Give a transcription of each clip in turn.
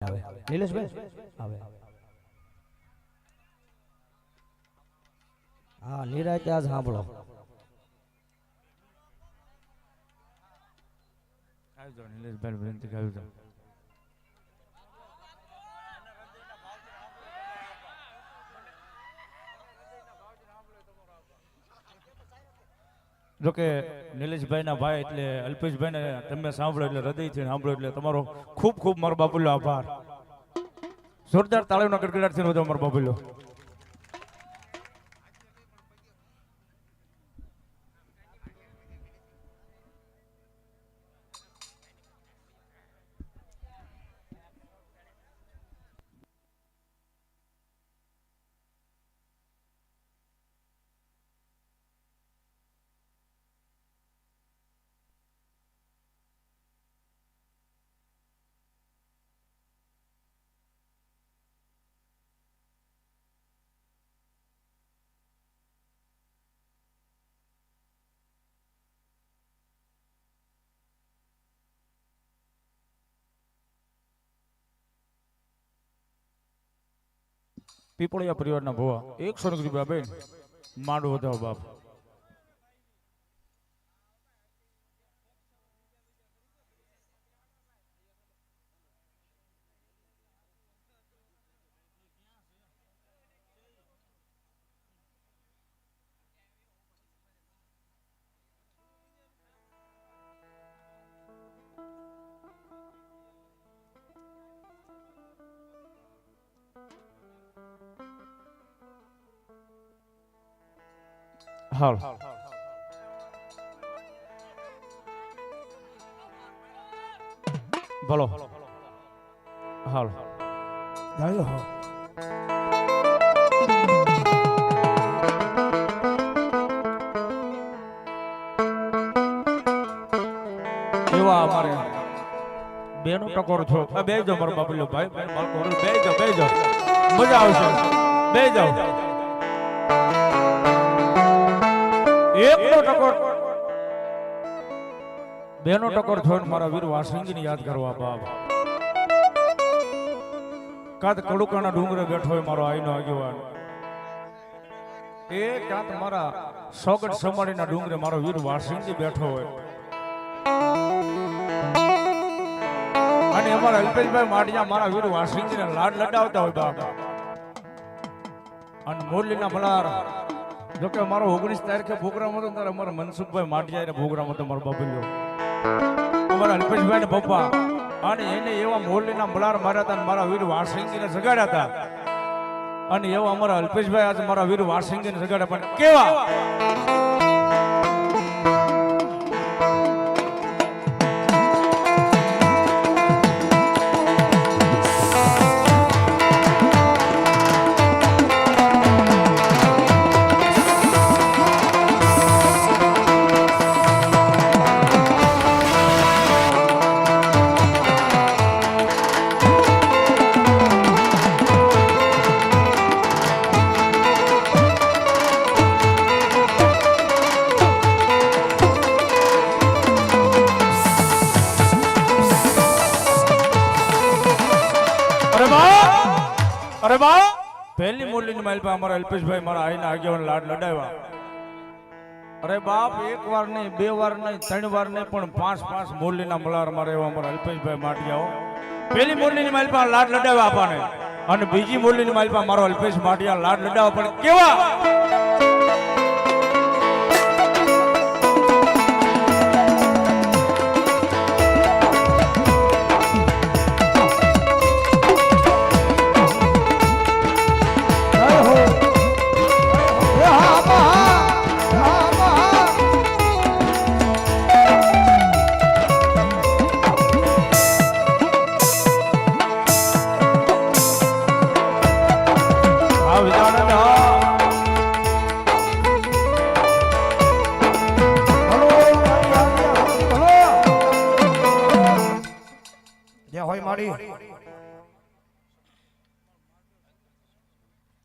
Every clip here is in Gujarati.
આવે નીલેશભાઈ આવે હા નિરાતે આજ સાંભળો આવી જાઓ નીલેશભાઈ વિનંતી આવી જાઓ જોકે નિલેશભાઈ ના ભાઈ એટલે અલ્પેશભાઈ ને તમે સાંભળો એટલે હૃદયથી સાંભળો એટલે તમારો ખૂબ ખૂબ મારો બાપુલો આભાર જોરદાર તાળીઓના ગડગડાટથી વધુ મારો બાપુલો પીપળિયા પરિવારના ભુવા 100 રૂપિયા બેન માંડવો વધાવો બાપ હાલ બોલો હાલ જાયો હો એવા અમારે બેનો ટકોર છો બે જો મારો બાપુલો ભાઈ બે જો મજા આવશે બે જાઓ એકનો ટકોર બેનો ટકોર છોડ મારા વીર વાસંગીને યાદ કરવા બાપ કાત કડુકાના ડુંગરે બેઠો હોય મારો આઈનો આગેવાન એ કાત મારા સોગટ સમાડીના ડુંગરે મારો વીર વાસંગી બેઠો હોય અને અમારા અલ્પેશભાઈ માડિયા મારા વીર વાસંગીને લાડ લડાવતા હોય બાપ અને મોરલીના મલાર જોકે મારો 19 તારીખે પ્રોગ્રામ હતો ત્યારે અમારા મનસુખભાઈ માટિયા પ્રોગ્રામ હતો મારો બાબુલ્યો અમારા અલ્પેશભાઈ ને પપ્પા અને એને એવા મોરલીના મલાર માર્યા હતા મારા વીર વાસંગીને જગાડ્યા હતા અને એવા અમારા અલ્પેશભાઈ આજે મારા વીર વાસંગીને જગાડ્યા પણ કેવા અરે બા પહેલી મોરલીની માઇલ પર અમારા અલ્પેશભાઈ મારા આઈના આગેવાન લાડ લડાવ્યા અરે બાપ એક વાર નહીં બે વાર નહીં ત્રણ વાર નહીં પણ 5 મોરલીના મલાર મારે એવા અમારા અલ્પેશભાઈ માટિયાઓ પહેલી મોરલીની માઇલ પર લાડ લડાવ્યા આપણને અને બીજી મોરલીની માઇલ પર મારો અલ્પેશ માટિયા લાડ લડાવવા પણ કેવા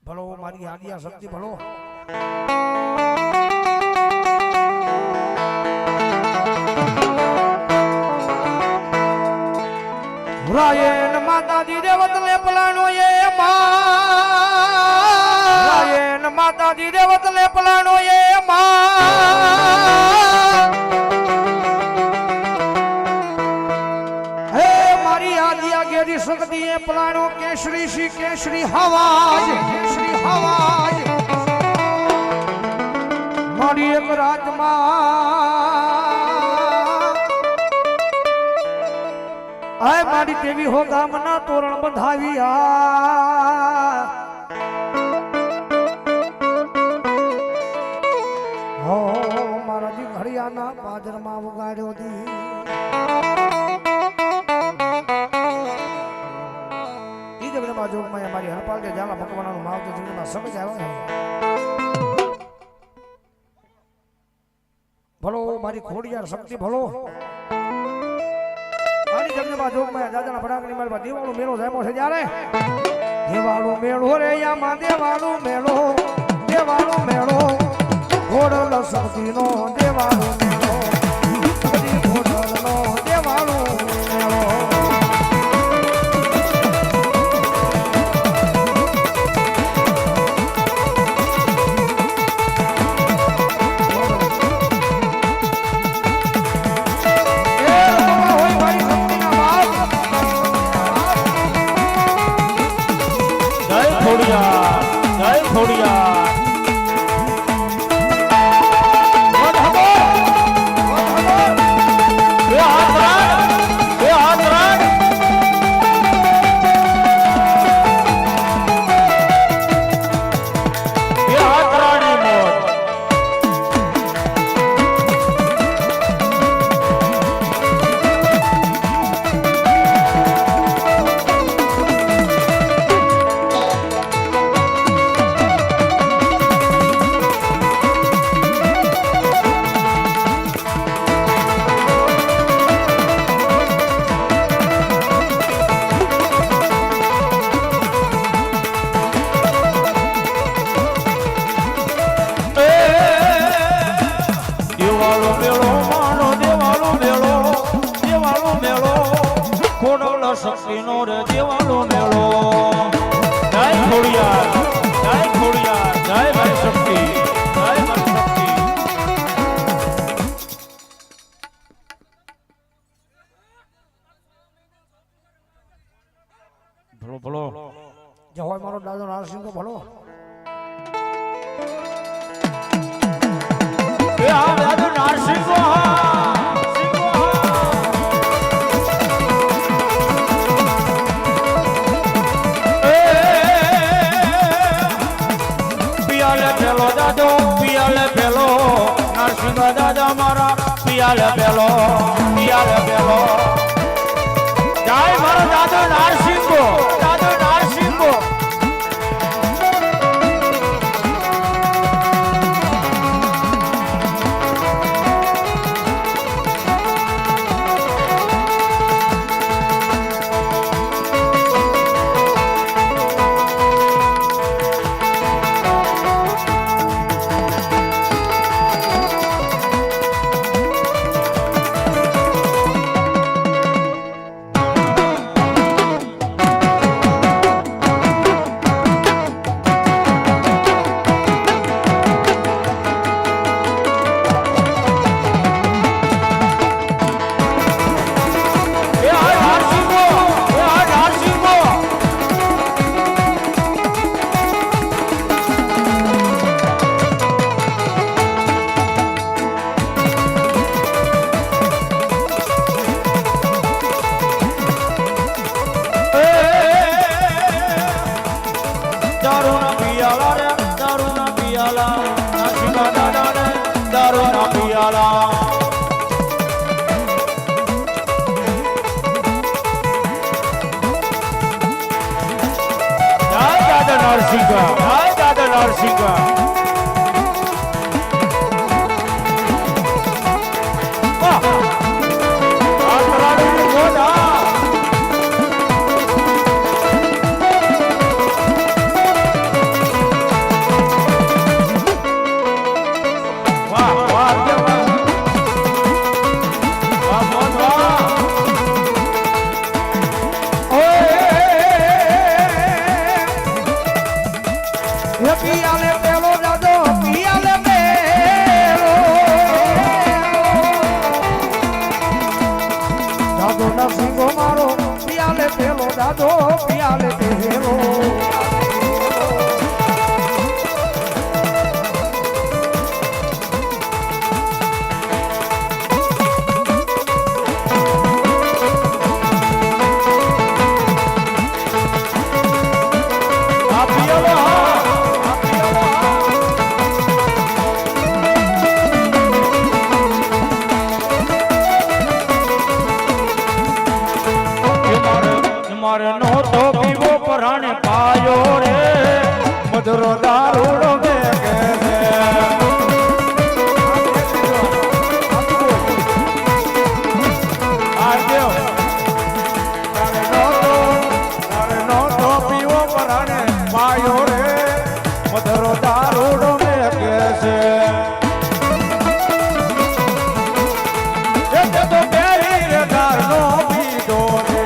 ભલો મારી આદિયા શક્તિ ભલો રાયન માતાજી દેવતને પલાણો એ માં માતાજી દેવતને પલાણો એ માં હે મારી આદિ આગેરી શક્તિ એ પલાણો કેસરી શ્રી કેસરી હવાજ મારી એક રાજમાં આય મારી તેવી હો ગામના તોરણ બંધાવી હો મારા જી ઘડિયાના પાદરમાં ઉગાડ્યો દી ઈ જગદંબા જોગમાં મારી હરપાલ કે જાલા ભગવાનનું માવતો જગદંબા સમજ આવ્યો ભલો મારી ખોડિયાર શક્તિ ભલો મારી જગદંબા જોગમાં દાદાના ભડાકની માલમાં દેવાળો મેળો જામ્યો છે જ્યારે દેવાળો મેળો રે યામાં દેવાળો મેળો ઘોડલ શક્તિનો દેવાળો મેળો ઘોડલનો દેવાળો મેળો શક્તિનો રે દેવાળો મેળો જય ખોડિયાર જય ભાઈ શક્તિ જય ભાઈ શક્તિ ભલો ભલો જય હોય મારો દાદો નારસિંહ ભલો એ આ દાદો નારસિંહ દાદા મારા પિયાલે પેલો જાય મારો દાદો નારસિંહો દાદો પિયાલ તેરો મારે નો તો પીવો પરાણે પાયો રે મધુરો દારૂડો બેગે છે આજો તારે નો તો પીવો પરાણે પાયો રે મધુરો દારૂડો બેગે છે એ તો બેરી રે દારનો પીધો રે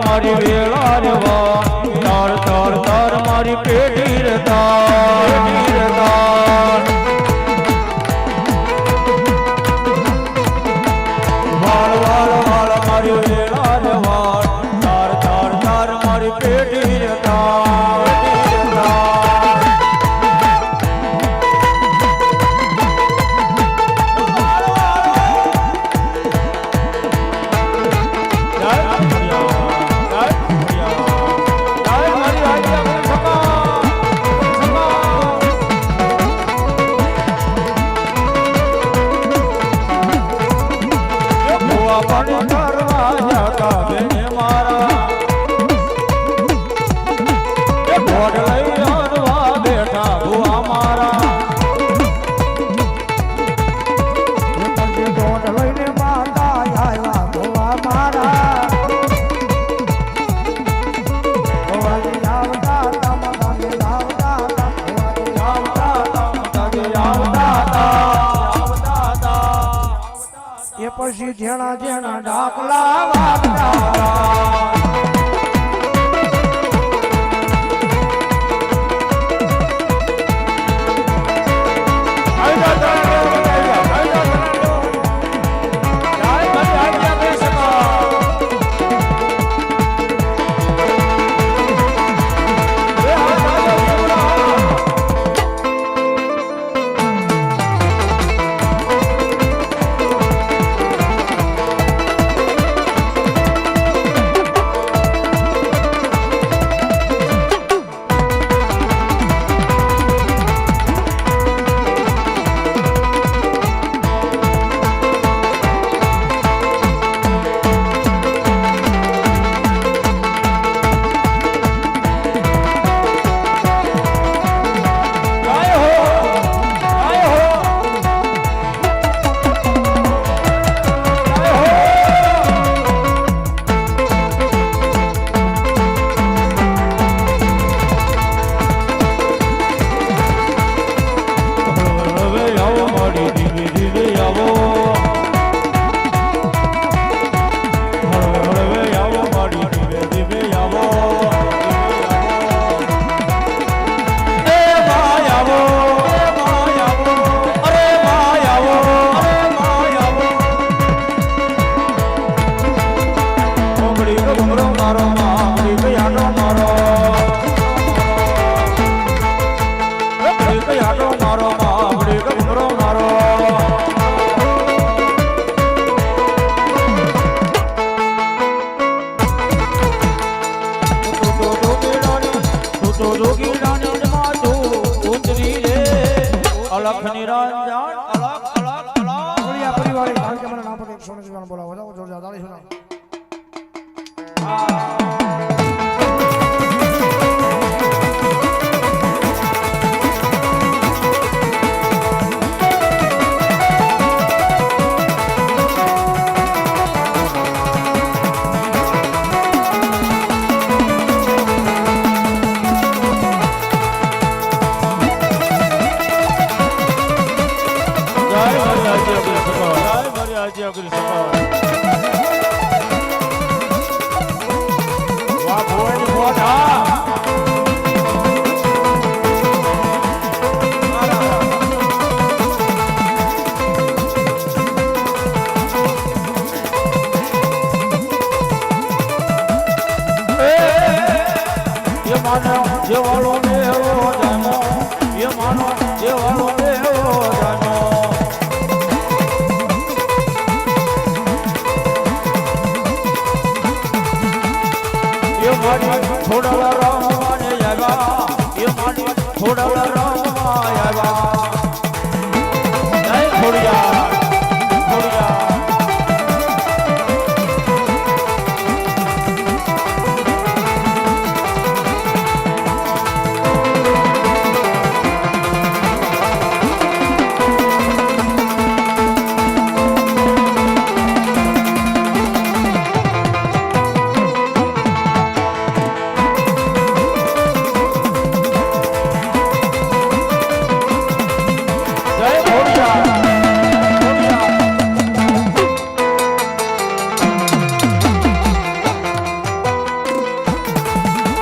મારી વેળા રે તાર તાર તાર મારી પેઢી રે તાર વાળ વાળ વાળ મારી વેળા રે તાર તાર તાર મારી પેઢી રે તાર પછી જેણા જેણા ડાકલા વાગતા મારો માવડી ગમરો મારો અલખ નિરંજન અલખ અલખ અલખ બોલિયા પરિવારે કારણ કે મને ના પડે 190 બોલાવો જાઓ જોરદાર તાળી સુનાવો જેવાળો ને એવો જાનો એ માનો જેવાળો ને એવો જાનો એ મારી થોડા રામ ને આવ્યા એ મારી થોડા